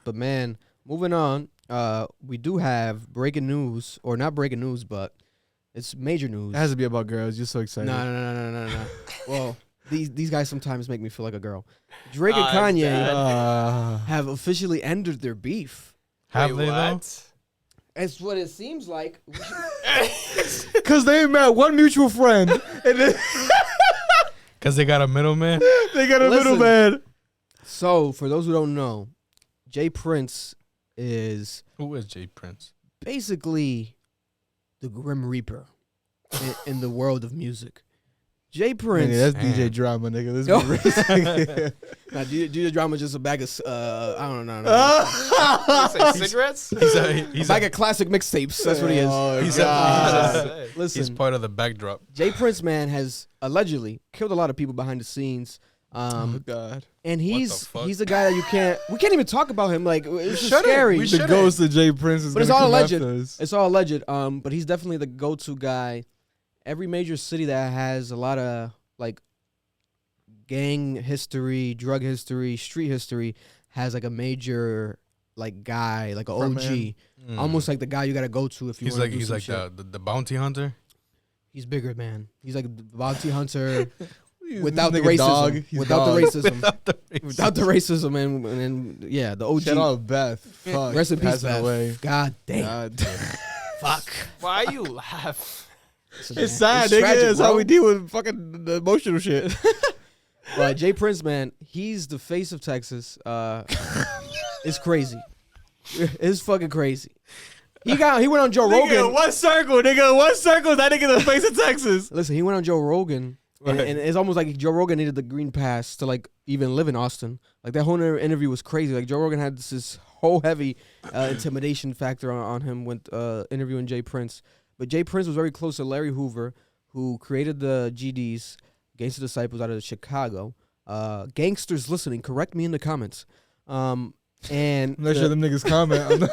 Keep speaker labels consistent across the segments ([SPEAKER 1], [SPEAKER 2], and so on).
[SPEAKER 1] But man, moving on. We do have breaking news, or not breaking news, but it's major news.
[SPEAKER 2] It has to be about girls. You're so excited.
[SPEAKER 1] No. Well, these guys sometimes make me feel like a girl. Drake and Kanye have officially ended their beef.
[SPEAKER 2] Have they though?
[SPEAKER 1] That's what it seems like.
[SPEAKER 2] Because they met one mutual friend.
[SPEAKER 3] Because they got a middleman?
[SPEAKER 2] They got a middleman.
[SPEAKER 1] So, for those who don't know, Jay Prince is...
[SPEAKER 3] Who is Jay Prince?
[SPEAKER 1] Basically the Grim Reaper in the world of music. Jay Prince...
[SPEAKER 2] Nigga, that's DJ Drama, nigga.
[SPEAKER 1] Nah, DJ Drama is just a bag of... I don't know.
[SPEAKER 3] Cigarettes?
[SPEAKER 1] He's like a classic mixtapes. That's what he is.
[SPEAKER 2] Oh,
[SPEAKER 1] Listen,
[SPEAKER 3] he's part of the backdrop.
[SPEAKER 1] Jay Prince, man, has allegedly killed a lot of people behind the scenes.
[SPEAKER 2] oh, God.
[SPEAKER 1] And he's the guy that we can't even talk about him. Like, it's just scary.
[SPEAKER 2] The ghost of Jay Prince is
[SPEAKER 1] but it's all alleged. It's all alleged. But he's definitely the go-to guy. Every major city that has a lot of like gang history, drug history, street history has like a major like guy, like an OG, almost like the guy you gotta go to if you want to do some shit.
[SPEAKER 3] The bounty hunter.
[SPEAKER 1] He's bigger, man. He's like the bounty hunter without the
[SPEAKER 2] racism.
[SPEAKER 1] Without the racism, and yeah, the OG.
[SPEAKER 2] Shout out Beth. Fuck.
[SPEAKER 1] Rest in peace, Beth.
[SPEAKER 2] Away.
[SPEAKER 1] God damn. Fuck.
[SPEAKER 3] Why you laugh?
[SPEAKER 2] It's sad, nigga. It's how we deal with fucking the emotional shit.
[SPEAKER 1] But Jay Prince, man, he's the face of Texas. It's crazy. It's fucking crazy. He went on Joe Rogan.
[SPEAKER 2] One circle, nigga. One circle. That nigga the face of Texas.
[SPEAKER 1] Listen, he went on Joe Rogan, and it's almost like Joe Rogan needed the green pass to like even live in Austin. Like that whole interview was crazy. Like Joe Rogan had this whole heavy intimidation factor on him when interviewing Jay Prince. But Jay Prince was very close to Larry Hoover, who created the GDs, Gangster Disciples, out of Chicago. Gangsters listening, correct me in the comments. And
[SPEAKER 2] I'm not sure them niggas comment.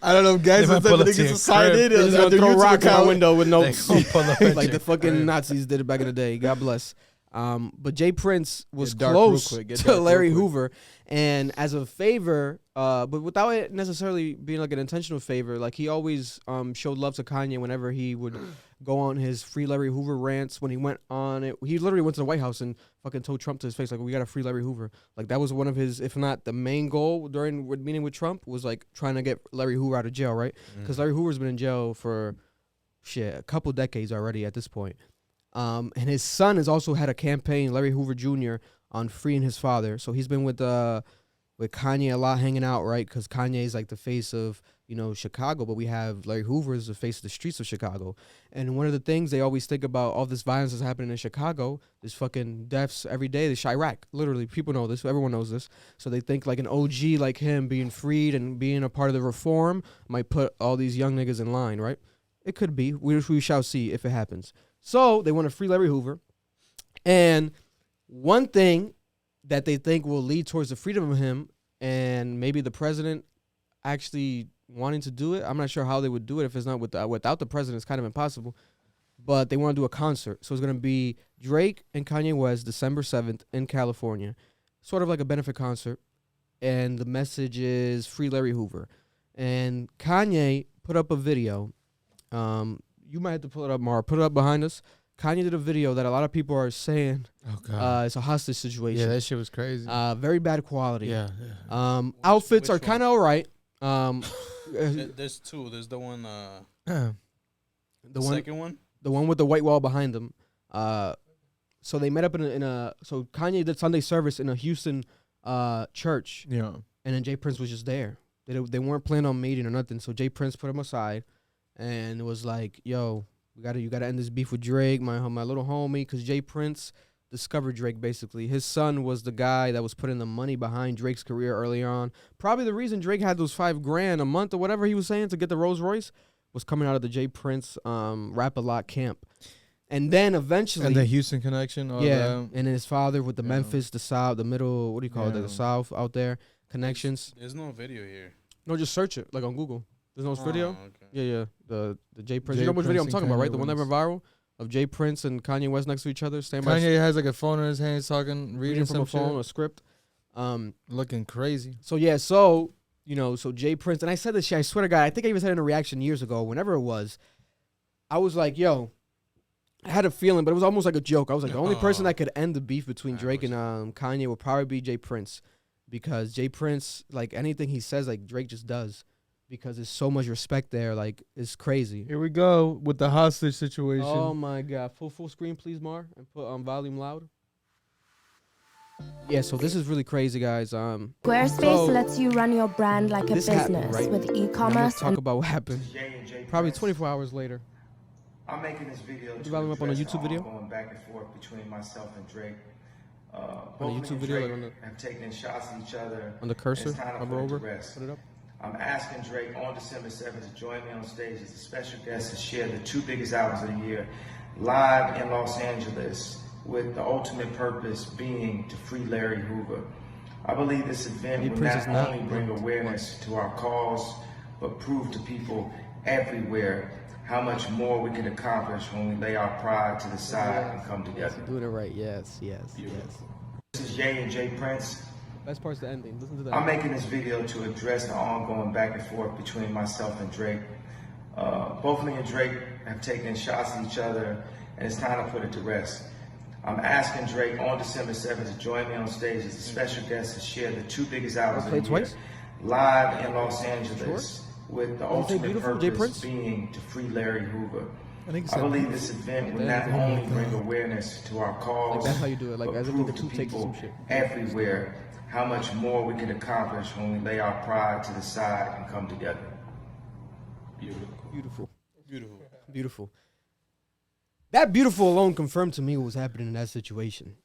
[SPEAKER 2] I don't know if guys that niggas decided
[SPEAKER 1] they're just gonna throw rocks out the window with no
[SPEAKER 3] like
[SPEAKER 1] the fucking Nazis did it back in the day. God bless. But Jay Prince was close to Larry Hoover, and as a favor, but without it necessarily being like an intentional favor, like he always showed love to Kanye whenever he would go on his Free Larry Hoover rants. When he went on it, he literally went to the White House and fucking told Trump to his face, like, we got to free Larry Hoover. Like that was one of his, if not the main goal during meeting with Trump, was like trying to get Larry Hoover out of jail, right? Because Larry Hoover's been in jail for a couple decades already at this point. And his son has also had a campaign, Larry Hoover Jr., on freeing his father. So he's been with Kanye a lot, hanging out, right? Because Kanye is like the face of, Chicago, but we have Larry Hoover as the face of the streets of Chicago. And one of the things they always think about, all this violence that's happening in Chicago, there's fucking deaths every day. There's Chirac. Literally, people know this. Everyone knows this. So they think like an OG like him being freed and being a part of the reform might put all these young niggas in line, right? It could be. We shall see if it happens. So they want to free Larry Hoover. And one thing that they think will lead towards the freedom of him, and maybe the president actually wanting to do it, I'm not sure how they would do it if it's not without the president. It's kind of impossible. But they want to do a concert. So it's going to be Drake and Kanye West December 7th in California. Sort of like a benefit concert. And the message is free Larry Hoover. And Kanye put up a video. You might have to pull it up, Mara. Put it up behind us. Kanye did a video that a lot of people are saying it's a hostage situation.
[SPEAKER 2] Yeah, that shit was crazy.
[SPEAKER 1] Very bad quality.
[SPEAKER 2] Yeah.
[SPEAKER 1] Outfits are kind of all right.
[SPEAKER 3] There's two. There's the one. The second one.
[SPEAKER 1] The one with the white wall behind them. So they met up in a. So Kanye did Sunday service in a Houston church.
[SPEAKER 2] Yeah.
[SPEAKER 1] And then Jay Prince was just there. They weren't planning on meeting or nothing. So Jay Prince put him aside, and it was like, "Yo, you gotta end this beef with Drake, my little homie," because Jay Prince discovered Drake basically. His son was the guy that was putting the money behind Drake's career early on. Probably the reason Drake had those $5,000 a month or whatever he was saying to get the Rolls Royce was coming out of the Jay Prince Rap-A-Lot camp. And then eventually...
[SPEAKER 2] And the Houston connection.
[SPEAKER 1] And then his father with the Memphis, the South, the middle, what do you call it, the South out there, connections.
[SPEAKER 3] There's no video here.
[SPEAKER 1] No, just search it, like on Google. There's no video?
[SPEAKER 3] Okay.
[SPEAKER 1] Yeah. The Jay Prince. You know which video I'm talking about, right? The one that went viral? Of Jay Prince and Kanye West next to each other.
[SPEAKER 2] Kanye has like a phone in his hands talking, reading
[SPEAKER 1] from a phone,
[SPEAKER 2] shit.
[SPEAKER 1] a script.
[SPEAKER 2] Looking crazy.
[SPEAKER 1] So You know, so Jay Prince, and I said this shit, I swear to God, I think I even said it in a reaction years ago, whenever it was. I was like, yo, I had a feeling, but it was almost like a joke. I was like, the only person that could end the beef between Drake and Kanye would probably be Jay Prince. Because Jay Prince, like, anything he says, like, Drake just does. Because there's so much respect there, like, it's crazy.
[SPEAKER 2] Here we go with the hostage situation.
[SPEAKER 1] Oh, my God. Full screen, please, Mar, and put volume loud. Yeah, so this is really crazy, guys.
[SPEAKER 4] Squarespace lets you run your brand like a business
[SPEAKER 1] happened, right?
[SPEAKER 4] with e-commerce.
[SPEAKER 1] Talk about what happened. Probably 24 hours later.
[SPEAKER 5] I'm making this video to
[SPEAKER 1] volume up on a
[SPEAKER 5] address
[SPEAKER 1] YouTube video?
[SPEAKER 5] going back and forth between myself and Drake.
[SPEAKER 1] On a YouTube video,
[SPEAKER 5] Drake
[SPEAKER 1] like
[SPEAKER 5] have taken shots at each other.
[SPEAKER 1] On the cursor,
[SPEAKER 5] it's time to
[SPEAKER 1] hover
[SPEAKER 5] put it
[SPEAKER 1] over,
[SPEAKER 5] to rest.
[SPEAKER 1] put it up.
[SPEAKER 5] I'm asking Drake on December 7th to join me on stage as a special guest to share the 2 biggest albums of the year live in Los Angeles, with the ultimate purpose being to free Larry Hoover. I believe this event will not only bring awareness to our cause, but prove to people everywhere how much more we can accomplish when we lay our pride to the side and come together.
[SPEAKER 1] Doing it right, yes.
[SPEAKER 5] This is Jay and Jay Prince.
[SPEAKER 1] Best part's the ending. Listen to that.
[SPEAKER 5] I'm making this video to address the ongoing back and forth between myself and Drake. Both me and Drake have taken shots at each other, and it's time to put it to rest. I'm asking Drake on December 7th to join me on stage as a special guest to share the 2 biggest albums of the year live in Los Angeles, with the ultimate purpose being to free Larry Hoover. I believe this event will not only bring awareness to our cause,
[SPEAKER 1] like that's how you do it. Like,
[SPEAKER 5] but
[SPEAKER 1] as
[SPEAKER 5] prove
[SPEAKER 1] if
[SPEAKER 5] to
[SPEAKER 1] the 2 takes
[SPEAKER 5] people
[SPEAKER 1] some shit.
[SPEAKER 5] everywhere how much more we can accomplish when we lay our pride to the side and come together.
[SPEAKER 1] Beautiful. That beautiful alone confirmed to me what was happening in that situation,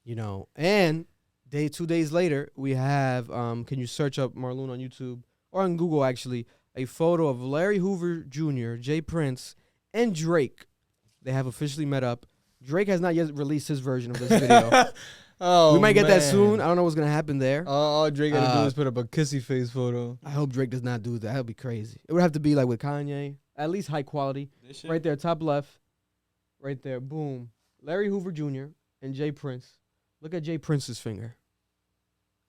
[SPEAKER 1] you know. And 2 days later, we have, can you search up Marloon on YouTube or on Google, actually, a photo of Larry Hoover Jr., Jay Prince, and Drake. They have officially met up. Drake has not yet released his version of this video. We might get that soon. I don't know what's going to happen there.
[SPEAKER 2] All Drake got to do is put up a kissy face photo.
[SPEAKER 1] I hope Drake does not do that. That would be crazy. It would have to be like with Kanye, at least high quality. Right there, top left. Right there, boom. Larry Hoover Jr. and Jay Prince. Look at Jay Prince's finger.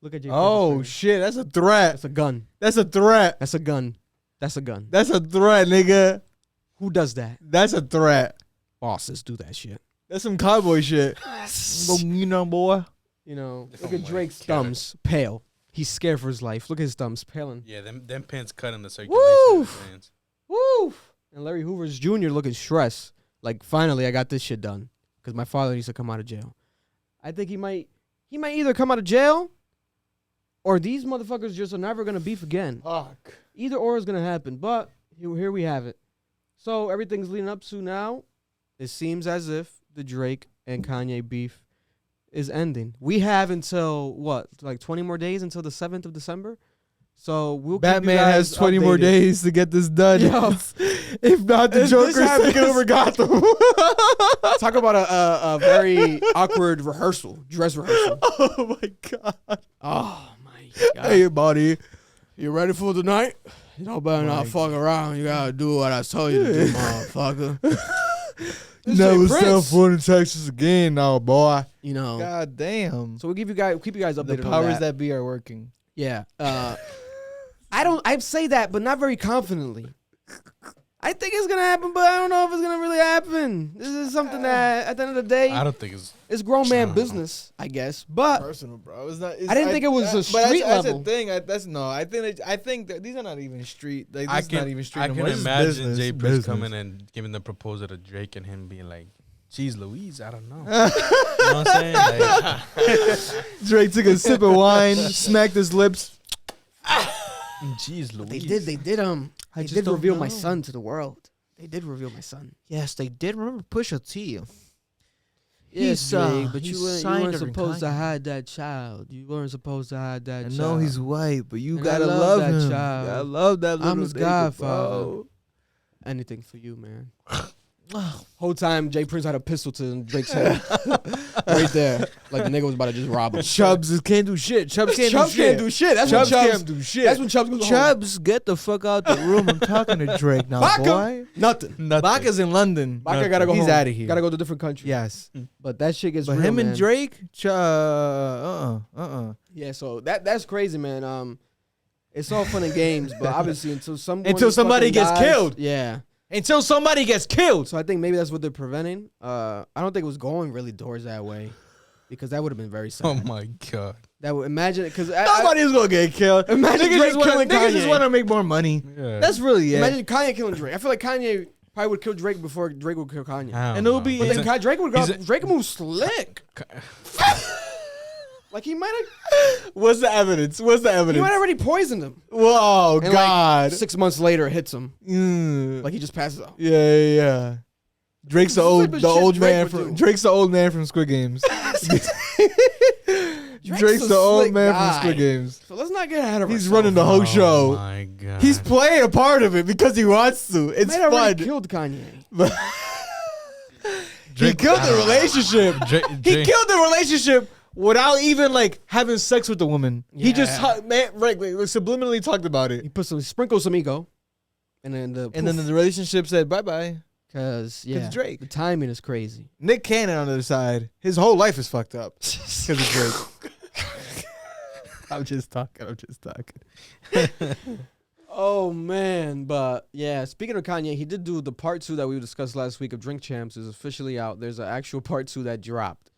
[SPEAKER 1] Look at Jay Prince's finger.
[SPEAKER 2] Shit, that's a threat.
[SPEAKER 1] That's a gun.
[SPEAKER 2] That's a threat.
[SPEAKER 1] That's a gun. That's a gun.
[SPEAKER 2] That's a threat, nigga.
[SPEAKER 1] Who does that?
[SPEAKER 2] That's a threat.
[SPEAKER 1] Bosses do that shit.
[SPEAKER 2] That's some cowboy shit. You know, boy.
[SPEAKER 1] You know, look at Drake's thumbs, pale. He's scared for his life. Look at his thumbs, paling.
[SPEAKER 3] Yeah, them pins cut in the circulation.
[SPEAKER 1] Woo! And Larry Hoover's Jr. looking stressed. Like, finally, I got this shit done. Because my father needs to come out of jail. I think he might either come out of jail, or these motherfuckers just are never going to beef again.
[SPEAKER 2] Fuck.
[SPEAKER 1] Either or is going to happen. But here we have it. So everything's leading up to now. It seems as if the Drake and Kanye beef is ending. We have until, what, like 20 more days until the 7th of December? So we'll
[SPEAKER 2] Batman has 20 more days to get this done.
[SPEAKER 1] Yo,
[SPEAKER 2] if not, the Joker's taking over Gotham.
[SPEAKER 1] Talk about a very awkward dress rehearsal.
[SPEAKER 2] Oh, my God.
[SPEAKER 1] Oh, my God.
[SPEAKER 2] Hey, buddy.
[SPEAKER 1] You ready for tonight? You know, better not fuck around. You gotta do what I told you to do, motherfucker.
[SPEAKER 2] Never step foot in Texas again, now, boy.
[SPEAKER 1] You know.
[SPEAKER 2] God damn.
[SPEAKER 1] So we'll keep you guys updated.
[SPEAKER 2] The powers that be are working.
[SPEAKER 1] Yeah. I say that, but not very confidently. I think it's gonna happen, but I don't know if it's gonna really happen. This is something that, at the end of the day,
[SPEAKER 3] I don't think
[SPEAKER 1] it's grown man business, I guess. But
[SPEAKER 2] personal, bro. It's not.
[SPEAKER 1] I didn't think it was a street
[SPEAKER 2] level.
[SPEAKER 1] That's
[SPEAKER 2] the thing. I think that these are not even street. Like,
[SPEAKER 3] I
[SPEAKER 2] not even street.
[SPEAKER 3] I can imagine Jay Prince coming and giving the proposal to Drake and him being like, "Jeez, Louise, I don't know." You know what I'm saying? Like,
[SPEAKER 2] Drake took a sip of wine, smacked his lips.
[SPEAKER 3] Jeez, Louise.
[SPEAKER 1] They did reveal my son to the world. They did reveal my son.
[SPEAKER 2] Yes, they did. Remember Pusha T.
[SPEAKER 1] Yes, Drake, but you weren't supposed to hide that child. You weren't supposed to hide that child.
[SPEAKER 2] I know he's white, but you
[SPEAKER 1] and
[SPEAKER 2] gotta love
[SPEAKER 1] that
[SPEAKER 2] him.
[SPEAKER 1] child.
[SPEAKER 2] I love that little
[SPEAKER 1] I'm his godfather. Anything for you, man. Whole time, Jay Prince had a pistol to Drake's head. Right there. Like the nigga was about to just rob him.
[SPEAKER 2] Chubbs can't do shit. Chubbs can't do shit.
[SPEAKER 1] That's
[SPEAKER 2] Chubbs
[SPEAKER 1] when
[SPEAKER 2] can't do shit.
[SPEAKER 1] That's when Chubbs goes home.
[SPEAKER 2] Chubbs, get the fuck out the room. I'm talking to Drake now,
[SPEAKER 1] Baka.
[SPEAKER 2] boy.
[SPEAKER 1] Nothing.
[SPEAKER 2] Baka's in London.
[SPEAKER 1] Baka gotta go home.
[SPEAKER 2] He's out of here.
[SPEAKER 1] Gotta go to a different country.
[SPEAKER 2] Yes.
[SPEAKER 1] But that shit gets
[SPEAKER 2] But
[SPEAKER 1] real,
[SPEAKER 2] him
[SPEAKER 1] man.
[SPEAKER 2] and Drake,
[SPEAKER 1] Yeah, so that's crazy, man. It's all fun and games, but obviously until
[SPEAKER 2] somebody gets killed.
[SPEAKER 1] Yeah.
[SPEAKER 2] Until somebody gets killed.
[SPEAKER 1] So I think maybe that's what they're preventing. I don't think it was going really towards that way, because that would have been very sad.
[SPEAKER 3] Oh my god.
[SPEAKER 1] That would imagine because
[SPEAKER 2] nobody's gonna get killed.
[SPEAKER 1] Imagine Drake killing Kanye.
[SPEAKER 2] Niggas just want to make more money.
[SPEAKER 3] Yeah.
[SPEAKER 2] That's really it.
[SPEAKER 1] Imagine Kanye killing Drake. I feel like Kanye probably would kill Drake before Drake would kill Kanye.
[SPEAKER 2] And it would be.
[SPEAKER 1] But then Drake would go. Drake would move slick. Like he might have.
[SPEAKER 2] What's the evidence?
[SPEAKER 1] He might have already poisoned him.
[SPEAKER 2] Whoa,
[SPEAKER 1] And
[SPEAKER 2] God.
[SPEAKER 1] Like 6 months later, it hits him. Like he just passes out.
[SPEAKER 2] Yeah. Drake's the old man from Squid Games. Drake's the old man from Squid Games.
[SPEAKER 1] So let's not get ahead of ourselves.
[SPEAKER 2] He's running the whole show.
[SPEAKER 3] Oh my god.
[SPEAKER 2] He's playing a part of it because he wants to. It's
[SPEAKER 1] fun.
[SPEAKER 2] fun.
[SPEAKER 1] He killed Kanye.
[SPEAKER 2] He killed the relationship. He killed the relationship without even like having sex with the woman. Yeah. He just subliminally talked about it.
[SPEAKER 1] He sprinkled some ego, and then
[SPEAKER 2] the relationship said bye bye.
[SPEAKER 1] Cause
[SPEAKER 2] Drake.
[SPEAKER 1] The timing is crazy.
[SPEAKER 2] Nick Cannon on the other side, his whole life is fucked up because of Drake. I'm just talking.
[SPEAKER 1] Oh man, but yeah. Speaking of Kanye, he did do the part 2 that we discussed last week of Drink Champs is officially out. There's an actual part 2 that dropped.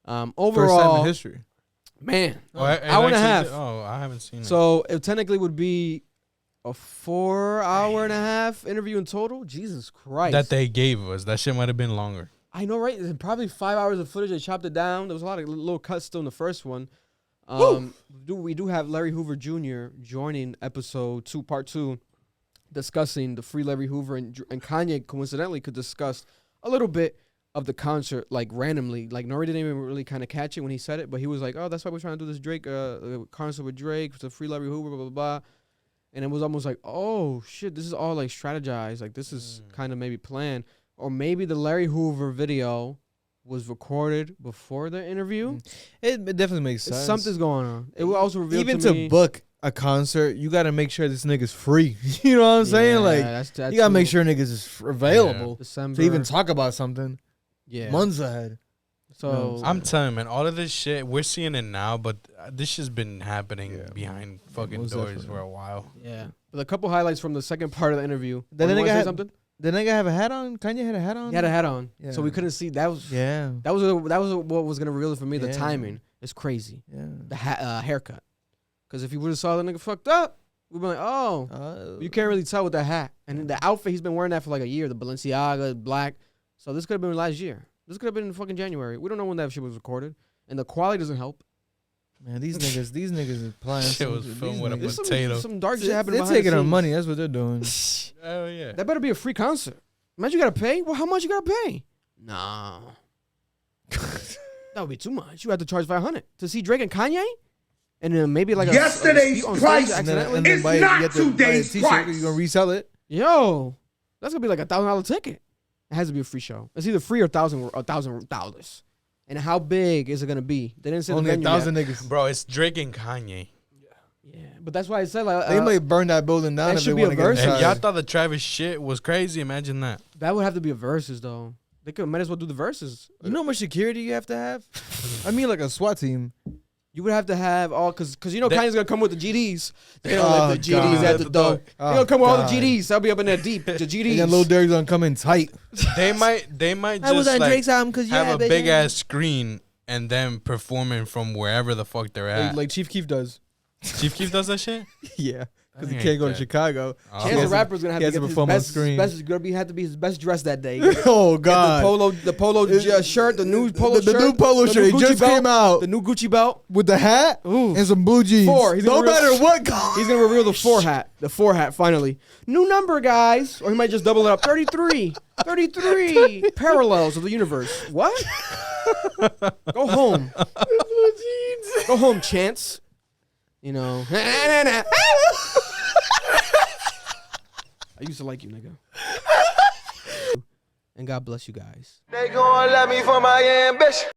[SPEAKER 1] Overall,
[SPEAKER 2] first time in history,
[SPEAKER 1] man.
[SPEAKER 3] Hour and a half. I haven't seen it.
[SPEAKER 1] So it technically would be a 4 hour and a half interview in total. Jesus Christ.
[SPEAKER 3] That they gave us. That shit might have been longer.
[SPEAKER 1] I know, right? Probably 5 hours of footage. They chopped it down. There was a lot of little cuts still in the first one. We do have Larry Hoover Jr. joining episode 2, part 2, discussing the free Larry Hoover, and Kanye coincidentally could discuss a little bit of the concert, like randomly. Like Nori didn't even really kind of catch it when he said it, but he was like, "Oh, that's why we're trying to do this Drake concert with Drake. It's a free Larry Hoover, blah blah blah." And it was almost like, "Oh shit, this is all like strategized. Like this is kind of maybe planned, or maybe the Larry Hoover video was recorded before the interview."
[SPEAKER 2] It definitely makes sense.
[SPEAKER 1] Something's going on. It will also reveal
[SPEAKER 2] even
[SPEAKER 1] to me,
[SPEAKER 2] book a concert, you got to make sure this nigga's free. You know what I'm saying? Like
[SPEAKER 1] that's
[SPEAKER 2] you got to make sure niggas is available
[SPEAKER 1] December.
[SPEAKER 2] to even talk about something.
[SPEAKER 1] Yeah,
[SPEAKER 2] months ahead.
[SPEAKER 1] So
[SPEAKER 3] I'm telling you, man, all of this shit, we're seeing it now, but this shit's been happening behind fucking doors for a while.
[SPEAKER 1] Yeah, but a couple highlights from the second part of the interview.
[SPEAKER 2] Did the nigga something? The nigga have a hat on? Kanye had a hat on?
[SPEAKER 1] He had a hat on, so we couldn't see. That was what was gonna reveal it for me. The timing is crazy. Yeah, the haircut. Because if you would have saw the nigga fucked up, we'd be like, oh, you can't really tell with that hat. And the outfit, he's been wearing that for like a year. The Balenciaga, black. So this could have been last year. This could have been in fucking January. We don't know when that shit was recorded, and the quality doesn't help.
[SPEAKER 2] Man, these niggas are playing.
[SPEAKER 3] Shit was filmed with a potato.
[SPEAKER 1] Some dark shit happening.
[SPEAKER 2] They're taking our money. That's what they're doing.
[SPEAKER 3] Oh yeah.
[SPEAKER 1] That better be a free concert. Imagine you gotta pay. Well, how much you gotta pay? Nah, that would be too much. You have to charge $500 to see Drake and Kanye, and then maybe like
[SPEAKER 6] yesterday's price is not today's price.
[SPEAKER 2] You gonna resell it?
[SPEAKER 1] Yo, that's gonna be like $1,000 ticket. It has to be a free show. It's either free or $1,000. And how big is it gonna be? They didn't say
[SPEAKER 2] only 1,000 niggas,
[SPEAKER 3] bro. It's Drake and Kanye.
[SPEAKER 1] Yeah, but that's why I said like
[SPEAKER 2] they might burn that building down.
[SPEAKER 1] That
[SPEAKER 2] if
[SPEAKER 1] should
[SPEAKER 2] they
[SPEAKER 1] be a
[SPEAKER 2] want
[SPEAKER 1] verse.
[SPEAKER 2] to
[SPEAKER 3] And y'all thought the Travis shit was crazy. Imagine that.
[SPEAKER 1] That would have to be a verses though. They might as well do the verses.
[SPEAKER 2] You know how much security you have to have? I mean, like a SWAT team.
[SPEAKER 1] You would have to have all because you know Kanye's gonna come with the GDs. They don't let the GDs at the door. They gonna come with all the GDs. They'll be up in there deep. The GDs.
[SPEAKER 2] And Lil Durk's gonna come in tight.
[SPEAKER 3] They might just like
[SPEAKER 2] Drake's album because
[SPEAKER 3] have a big ass screen and then performing from wherever the fuck they're at.
[SPEAKER 2] Like Chief Keef does.
[SPEAKER 3] Chief Keef does that shit?
[SPEAKER 2] Yeah. Because he can't go to Chicago.
[SPEAKER 1] Chance the Rapper's gonna have to get
[SPEAKER 2] perform on screen.
[SPEAKER 1] Have to be his best dress that day.
[SPEAKER 2] Oh God!
[SPEAKER 1] The polo shirt, the new polo shirt,
[SPEAKER 2] the new polo shirt. It just came out.
[SPEAKER 1] The new Gucci belt
[SPEAKER 2] with the hat and some blue jeans. No matter what color.
[SPEAKER 1] He's gonna reveal the 4 hat. The 4 hat finally. New number, guys, or he might just double it up. 33. 33 parallels of the universe. What? Go home. Go home, Chance. You know. I used to like you, nigga. And God bless you guys.
[SPEAKER 6] They gon' love me for my ambition.